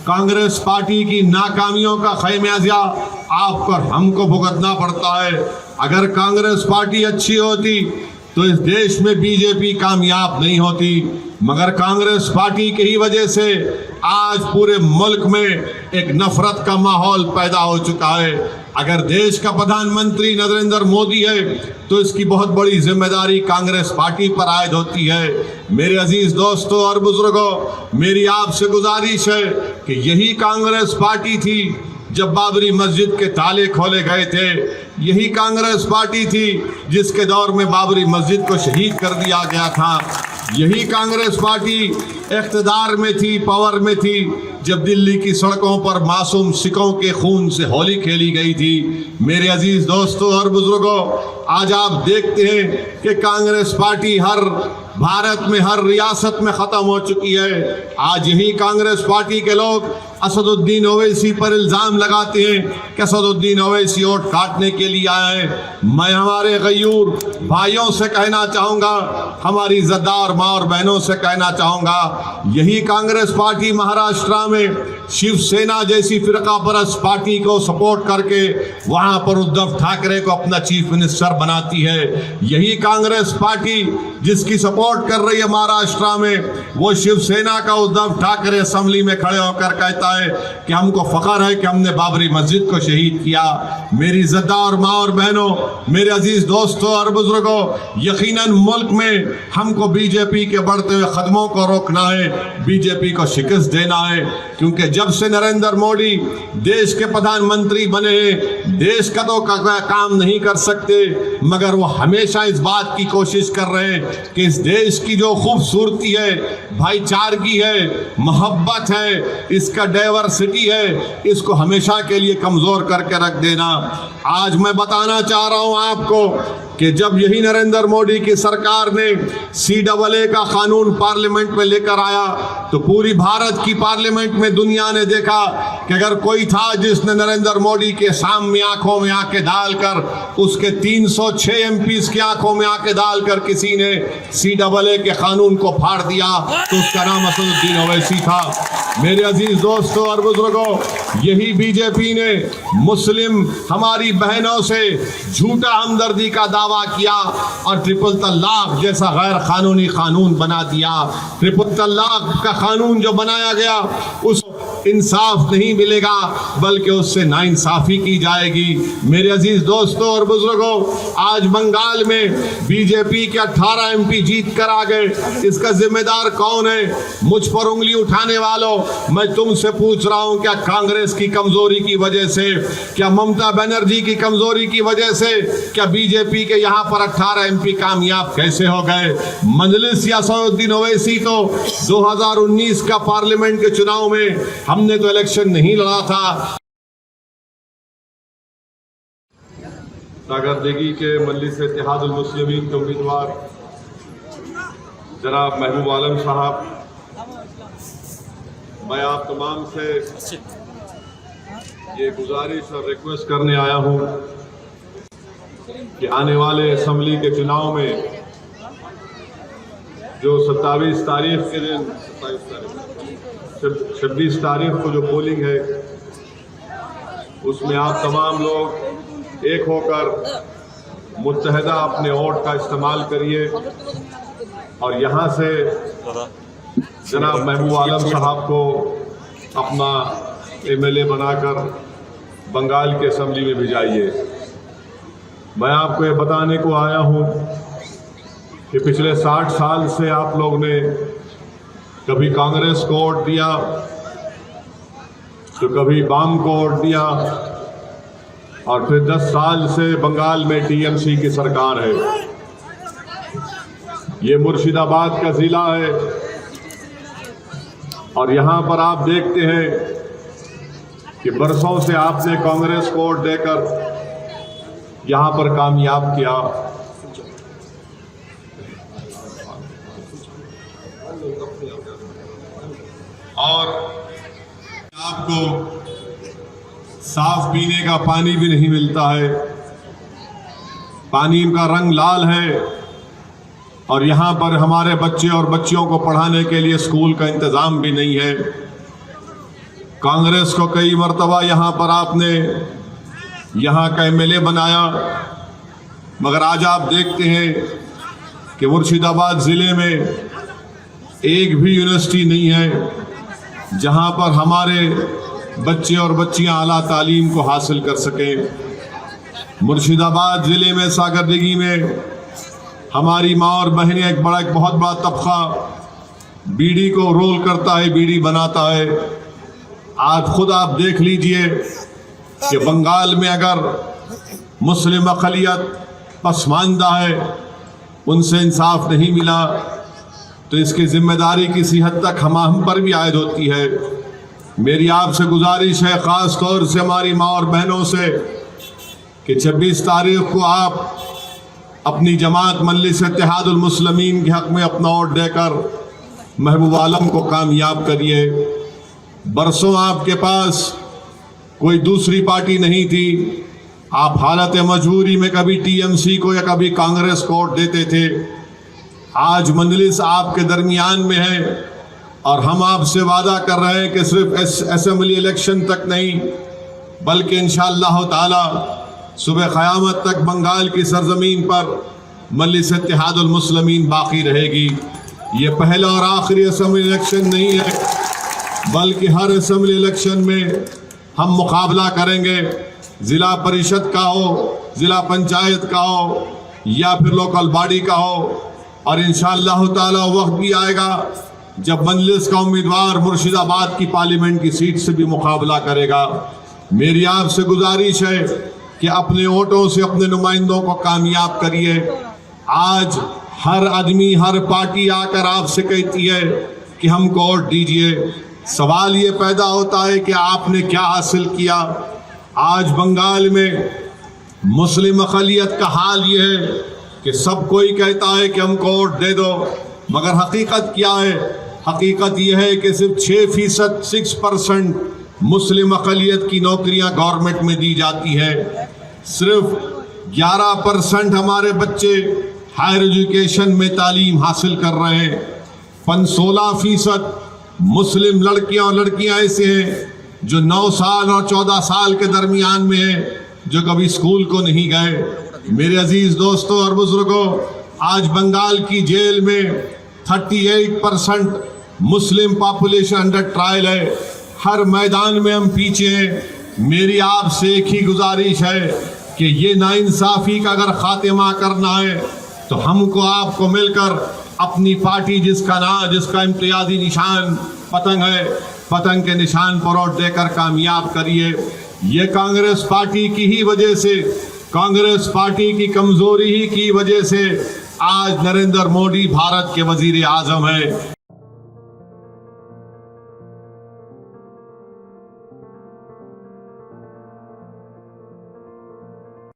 Congress party की नाकामियों का खमियाजा आप पर हमको भुगतना पड़ता है। अगर कांग्रेस पार्टी अच्छी होती तो इस देश में बीजेपी कामयाब नहीं होती, मगर कांग्रेस पार्टी की ही वजह से आज पूरे मुल्क में एक नफरत का माहौल पैदा हो चुका है। अगर देश का प्रधानमंत्री नरेंद्र मोदी है तो इसकी बहुत बड़ी जिम्मेदारी कांग्रेस पार्टी पर आयद होती है। मेरे अजीज दोस्तों और बुजुर्गों, मेरी आपसे गुजारिश है कि यही कांग्रेस पार्टी थी जब बाबरी मस्जिद के ताले खोले गए थे, यही कांग्रेस पार्टी थी जिसके दौर में बाबरी मस्जिद को शहीद कर दिया गया था, यही कांग्रेस पार्टी इख्तिदार में थी, पावर में थी जब दिल्ली की सड़कों पर मासूम सिखों के खून से होली खेली गई थी। मेरे अजीज दोस्तों और बुजुर्गों, आज आप देखते हैं कि कांग्रेस पार्टी हर भारत में हर रियासत में ख़त्म हो चुकी है। आज यही कांग्रेस पार्टी के लोग असदुद्दीन ओवैसी पर इल्ज़ाम लगाते हैं कि असदुद्दीन ओवैसी वोट काटने के लिए आए हैं। मैं हमारे गयूर भाइयों से कहना चाहूँगा, हमारी इज़्ज़तदार माँ और बहनों से कहना चाहूँगा, यही कांग्रेस पार्टी महाराष्ट्र में शिवसेना जैसी फिरका परस्त पार्टी को सपोर्ट करके वहाँ पर उद्धव ठाकरे को अपना चीफ मिनिस्टर बनाती है। यही कांग्रेस पार्टी जिसकी सपोर्ट कर रही है महाराष्ट्र में, वो शिवसेना का उद्धव ठाकरे असेंबली में खड़े होकर कहता है कि हमको फख्र है कि हमने बाबरी मस्जिद को शहीद किया। मेरी इज़्ज़तदार माँ और बहनों, मेरे अजीज दोस्तों और बुजुर्गों, यकीनन मुल्क में हमको बीजेपी के बढ़ते हुए कदमों को रोकना है, बीजेपी को शिकस्त देना है, क्योंकि जब से नरेंद्र मोदी देश के प्रधानमंत्री बने हैं, देश का तो काम नहीं कर सकते, मगर वो हमेशा इस बात की कोशिश कर रहे हैं कि इस देश की जो खूबसूरती है, भाईचारगी है, मोहब्बत है, इसका डाइवर्सिटी है, इसको हमेशा के लिए कमज़ोर करके रख देना। आज मैं बताना चाह रहा हूँ आपको कि जब यही नरेंद्र मोदी की सरकार ने CAA का कानून पार्लियामेंट में लेकर आया तो पूरी भारत की पार्लियामेंट में दुनिया ने देखा कि अगर कोई था जिसने नरेंद्र मोदी के सामने आंखों में आंखें डालकर उसके 306 MPs की आंखों में आंखें डालकर किसी ने CAA के कानून को फाड़ दिया तो उसका नाम असदुद्दीन ओवैसी था। मेरे अजीज दोस्तों और बुजुर्गों, यही बीजेपी ने मुस्लिम हमारी बहनों से झूठा हमदर्दी का दावा किया और ट्रिपल तलाक जैसा गैर कानूनी कानून बना दिया। ट्रिपल तलाक का कानून जो बनाया गया उस इंसाफ नहीं मिलेगा बल्कि उससे नाइंसाफी की जाएगी। मेरे अजीज दोस्तों और बुजुर्गों, आज बंगाल में बीजेपी के 18 MP जीत कर आ गए, इसका जिम्मेदार कौन है? मुझ पर उंगली उठाने वालों, मैं तुमसे पूछ रहा हूं, क्या कांग्रेस की कमजोरी की वजह से, क्या ममता बनर्जी की कमजोरी की वजह से, क्या बीजेपी के यहाँ पर 18 MP कामयाब कैसे हो गए? मजलिस या असदुद्दीन ओवैसी तो 2019 का पार्लियामेंट के चुनाव में हमने तो इलेक्शन नहीं लड़ा था। सागरदेगी के मजलिस इत्तेहादुल मुस्लिमीन के उम्मीदवार जनाब महबूब आलम साहब, मैं आप तमाम से ये गुजारिश और रिक्वेस्ट करने आया हूं कि आने वाले असेंबली के चुनाव में जो 27 तारीख के दिन 26 तारीख को जो पोलिंग है उसमें आप तमाम लोग एक होकर मुत्तहदा अपने वोट का इस्तेमाल करिए और यहाँ से जनाब महबूब आलम साहब को अपना MLA बनाकर बंगाल के असेंबली में भिजाइए। मैं आपको ये बताने को आया हूँ कि पिछले 60 साल से आप लोग ने कभी कांग्रेस को वोट दिया तो कभी वाम को वोट दिया और फिर 10 साल से बंगाल में TMC की सरकार है। ये मुर्शिदाबाद का जिला है और यहाँ पर आप देखते हैं कि बरसों से आपने कांग्रेस को वोट देकर यहाँ पर कामयाब किया। और आपको साफ पीने का पानी भी नहीं मिलता है, पानी का रंग लाल है और यहाँ पर हमारे बच्चे और बच्चियों को पढ़ाने के लिए स्कूल का इंतजाम भी नहीं है। कांग्रेस को कई मर्तबा यहाँ पर आपने यहाँ का एमएलए बनाया, मगर आज आप देखते हैं कि मुर्शिदाबाद ज़िले में एक भी यूनिवर्सिटी नहीं है जहाँ पर हमारे बच्चे और बच्चियाँ आला तालीम को हासिल कर सकें। मुर्शिदाबाद ज़िले में सागरदिघी में हमारी माँ और बहनें एक बहुत बड़ा तबका बीड़ी को रोल करता है, बीड़ी बनाता है। आज खुद आप देख लीजिए कि बंगाल में अगर मुस्लिम अक़लियत पसमानदा है, उनसे इंसाफ नहीं मिला, तो इसकी जिम्मेदारी किसी हद तक हम पर भी आयद होती है। मेरी आपसे गुजारिश है, ख़ास तौर से हमारी माँ और बहनों से, कि 26 तारीख को आप अपनी जमात मजलिस इत्तेहादुल मुस्लिमीन के हक़ में अपना वोट देकर महबूब आलम को कामयाब करिए। बरसों आपके पास कोई दूसरी पार्टी नहीं थी, आप हालत मजबूरी में कभी टीएमसी को या कभी कांग्रेस को वोट देते थे। आज मजलिस आपके दरमियान में है और हम आपसे वादा कर रहे हैं कि सिर्फ असेंबली इलेक्शन तक नहीं, बल्कि इंशाअल्लाह ताला सुबह क़यामत तक बंगाल की सरजमीन पर मजलिस इत्तेहादुल मुस्लिमीन बाकी रहेगी। ये पहला और आखिरी असेंबली इलेक्शन नहीं है, बल्कि हर असेंबली इलेक्शन में हम मुकाबला करेंगे। ज़िला परिषद का हो, ज़िला पंचायत का हो, या फिर लोकल बॉडी का हो, और इंशाअल्लाह ताला वक्त भी आएगा जब मजलिस का उम्मीदवार मुर्शिदाबाद की पार्लियामेंट की सीट से भी मुकाबला करेगा। मेरी आपसे गुजारिश है कि अपने वोटों से अपने नुमाइंदों को कामयाब करिए। आज हर आदमी, हर पार्टी आकर आपसे कहती है कि हमको वोट दीजिए। सवाल ये पैदा होता है कि आपने क्या हासिल किया। आज बंगाल में मुस्लिम अक़लियत का हाल ये है कि सब कोई कहता है कि हमको वोट दे दो, मगर हकीकत क्या है? हकीकत यह है कि सिर्फ 6% मुस्लिम अक़लियत की नौकरियां गवर्नमेंट में दी जाती है। सिर्फ 11% हमारे बच्चे हायर एजुकेशन में तालीम हासिल कर रहे हैं। 16% मुस्लिम लड़कियां और लड़कियां ऐसे हैं जो 9 साल और 14 साल के दरमियान में हैं, जो कभी स्कूल को नहीं गए। मेरे अजीज दोस्तों और बुजुर्गों, आज बंगाल की जेल में 38% मुस्लिम पॉपुलेशन अंडर ट्रायल है। हर मैदान में हम पीछे हैं। मेरी आपसे एक ही गुजारिश है कि ये नाइंसाफ़ी का अगर खात्मा करना है तो हमको आपको मिलकर अपनी पार्टी जिसका इम्तियाजी निशान पतंग है, पतंग के निशान पर वोट देकर कामयाब करिए। ये कांग्रेस पार्टी की ही वजह से, कांग्रेस पार्टी की कमज़ोरी ही की वजह से आज नरेंद्र मोदी भारत के वज़ीर आज़म है।